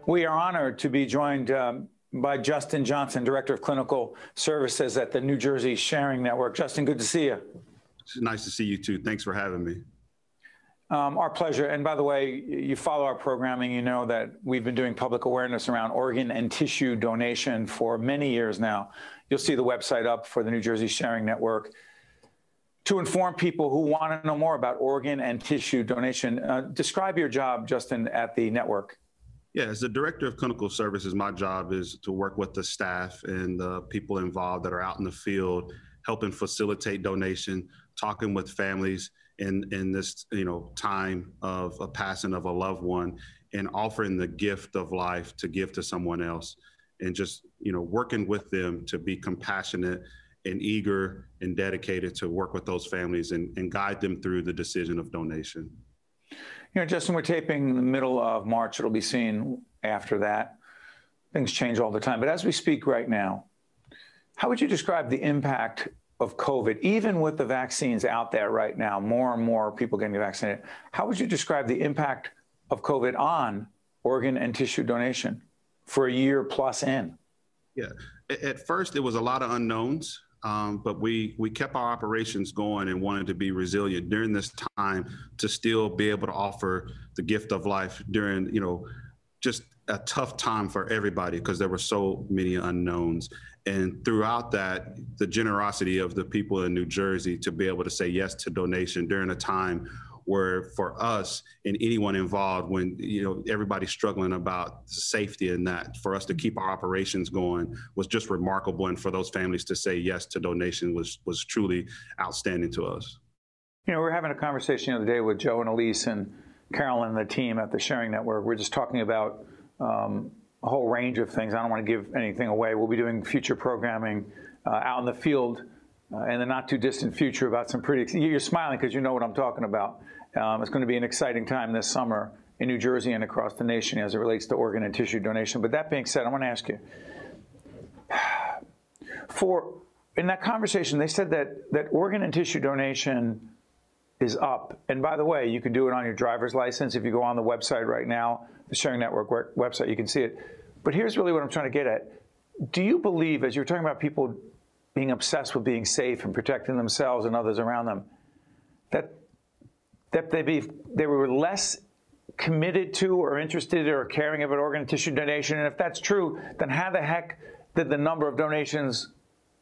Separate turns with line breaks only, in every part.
We are honored to be joined by Justin Johnson, Director of Clinical Services at the New Jersey Sharing Network. Justin, good to see you.
It's nice to see you too. Thanks for having me.
Our pleasure. And by the way, you follow our programming, you know that we've been doing public awareness around organ and tissue donation for many years now. You'll see the website up for the New Jersey Sharing Network to inform people who want to know more about organ and tissue donation. Describe your job, Justin, at the network.
Yeah, as the Director of Clinical Services, my job is to work with the staff and the people involved that are out in the field, helping facilitate donation, talking with families in this time of a passing of a loved one, and offering the gift of life to give to someone else, and just working with them to be compassionate and eager and dedicated to work with those families and guide them through the decision of donation.
Justin, we're taping in the middle of March. It'll be seen after that. Things change all the time. But as we speak right now, how would you describe the impact of COVID, even with the vaccines out there right now, more and more people getting vaccinated? How would you describe the impact of COVID on organ and tissue donation for a year plus in?
Yeah, at first it was a lot of unknowns. But we kept our operations going and wanted to be resilient during this time to still be able to offer the gift of life during, just a tough time for everybody because there were so many unknowns. And throughout that, the generosity of the people in New Jersey to be able to say yes to donation during a time where for us and anyone involved, when everybody's struggling about safety and that, for us to keep our operations going was just remarkable. And for those families to say yes to donation was truly outstanding to us.
We were having a conversation the other day with Joe and Elise and Carolyn and the team at the Sharing Network. We're just talking about a whole range of things. I don't want to give anything away. We'll be doing future programming out in the field in the not too distant future about some pretty, you're smiling because you know what I'm talking about. It's going to be an exciting time this summer in New Jersey and across the nation as it relates to organ and tissue donation. But that being said, I want to ask you, in that conversation, they said that organ and tissue donation is up. And by the way, you can do it on your driver's license. If you go on the website right now, the Sharing Network website, you can see it. But here's really what I'm trying to get at. Do you believe, as you're talking about people being obsessed with being safe and protecting themselves and others around them, that they were less committed to or interested or caring about organ and tissue donation? And if that's true, then how the heck did the number of donations,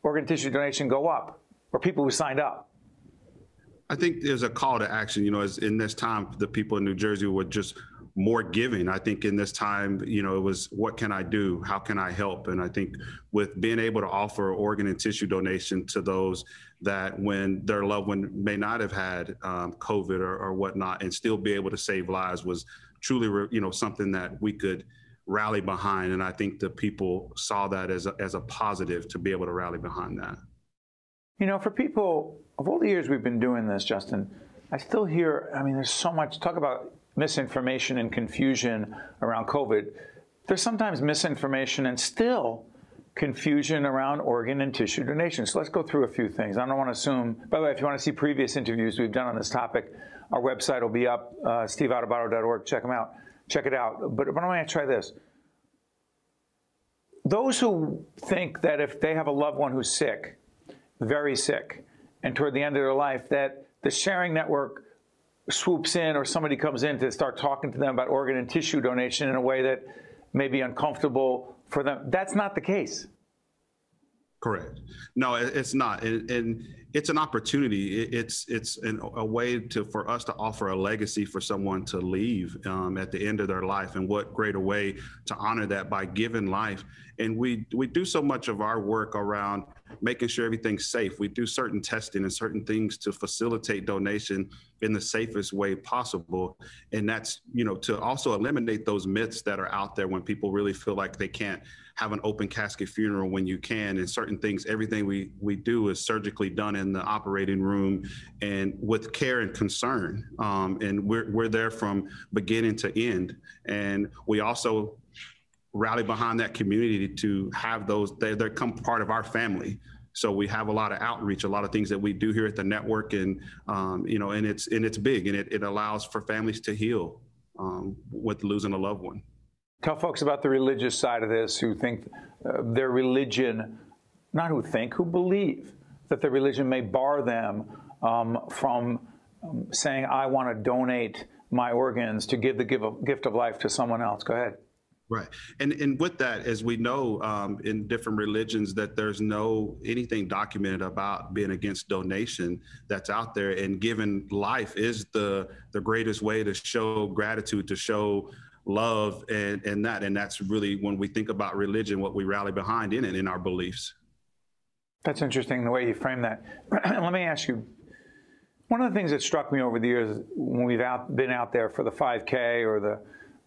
organ and tissue donation, go up, or people who signed up?
I think there's a call to action. As in this time, the people in New Jersey were just more giving. I think in this time, it was, what can I do? How can I help? And I think with being able to offer organ and tissue donation to those that when their loved one may not have had COVID or whatnot and still be able to save lives was truly, something that we could rally behind. And I think the people saw that as a positive to be able to rally behind that.
For people, of all the years we've been doing this, Justin, I still hear, there's so much talk about misinformation and confusion around COVID. There's sometimes misinformation and still confusion around organ and tissue donation. So let's go through a few things. I don't want to assume, by the way, if you want to see previous interviews we've done on this topic, our website will be up, steveadubato.org. Check them out. Check it out. But I'm going to try this. Those who think that if they have a loved one who's sick, very sick, and toward the end of their life, that the Sharing Network swoops in or somebody comes in to start talking to them about organ and tissue donation in a way that may be uncomfortable for them. That's not the case.
Correct. No, it's not. And it's an opportunity. It's a way for us to offer a legacy for someone to leave at the end of their life. And what greater way to honor that by giving life. And we do so much of our work around making sure everything's safe. We do certain testing and certain things to facilitate donation in the safest way possible. And that's, to also eliminate those myths that are out there when people really feel like they can't have an open casket funeral when you can. And certain things, everything we do is surgically done in the operating room and with care and concern. And we're there from beginning to end. And we also rally behind that community to have those, they become part of our family. So we have a lot of outreach, a lot of things that we do here at the network, and and it's big, and it allows for families to heal with losing a loved one.
Tell folks about the religious side of this, who think their religion, not who think, who believe that their religion may bar them from saying, I want to donate my organs to give the gift of life to someone else. Go ahead.
Right. And with that, as we know, in different religions, that there's anything documented about being against donation that's out there, and giving life is the greatest way to show gratitude, to show love, and that's really, when we think about religion, what we rally behind in it, in our beliefs. That's
interesting the way you frame that. Let me ask you, one of the things that struck me over the years when we've been out there for the 5K or the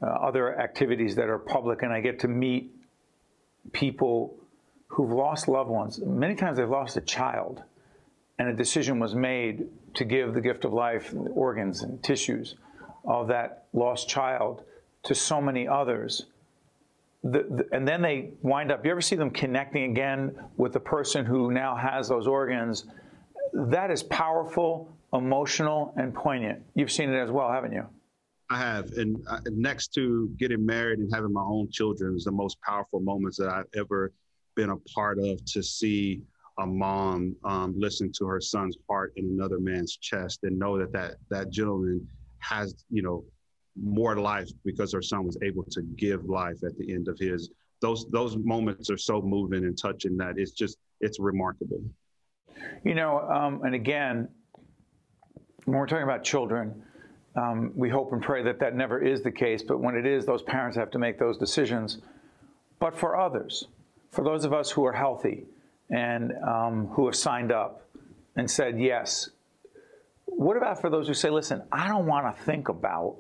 other activities that are public, and I get to meet people who've lost loved ones. Many times they've lost a child, and a decision was made to give the gift of life, organs and tissues of that lost child to so many others. And then they wind up, you ever see them connecting again with the person who now has those organs? That is powerful, emotional, and poignant. You've seen it as well, haven't you?
I have. And next to getting married and having my own children is the most powerful moments that I've ever been a part of, to see a mom listen to her son's heart in another man's chest and know that gentleman has, more life because her son was able to give life at the end of his. Those moments are so moving and touching that it's remarkable.
And again, when we're talking about children, we hope and pray that never is the case, but when it is, those parents have to make those decisions. But for others, for those of us who are healthy and who have signed up and said yes, what about for those who say, listen, I don't want to think about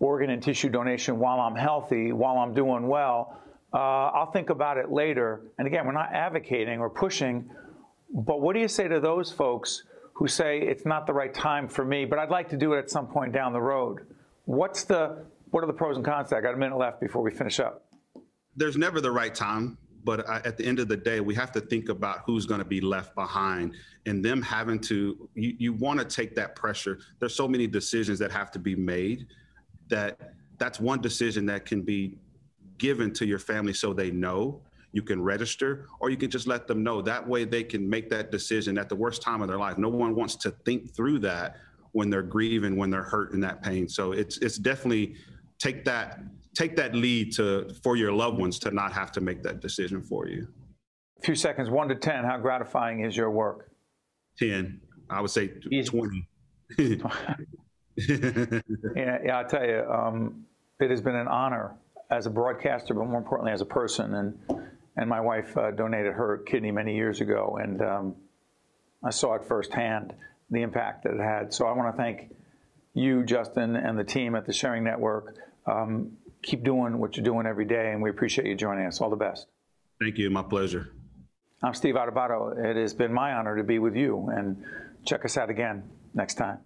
organ and tissue donation while I'm healthy, while I'm doing well. I'll think about it later. And again, we're not advocating or pushing, but what do you say to those folks who say it's not the right time for me, but I'd like to do it at some point down the road? What are the pros and cons? I got a minute left before we finish up.
There's never the right time, but at the end of the day, we have to think about who's going to be left behind, and them having to, you want to take that pressure. There's so many decisions that have to be made, that's one decision that can be given to your family so they know. You can register, or you can just let them know. That way they can make that decision at the worst time of their life. No one wants to think through that when they're grieving, when they're hurt in that pain. So it's definitely take that lead for your loved ones to not have to make that decision for you.
A few seconds, 1 to 10, how gratifying is your work?
10, I would say 20.
Yeah, I'll tell you, it has been an honor as a broadcaster, but more importantly as a person. And my wife donated her kidney many years ago, and I saw it firsthand, the impact that it had. So I want to thank you, Justin, and the team at the Sharing Network. Keep doing what you're doing every day, and we appreciate you joining us. All the best.
Thank you. My pleasure.
I'm Steve Adubato. It has been my honor to be with you, and check us out again next time.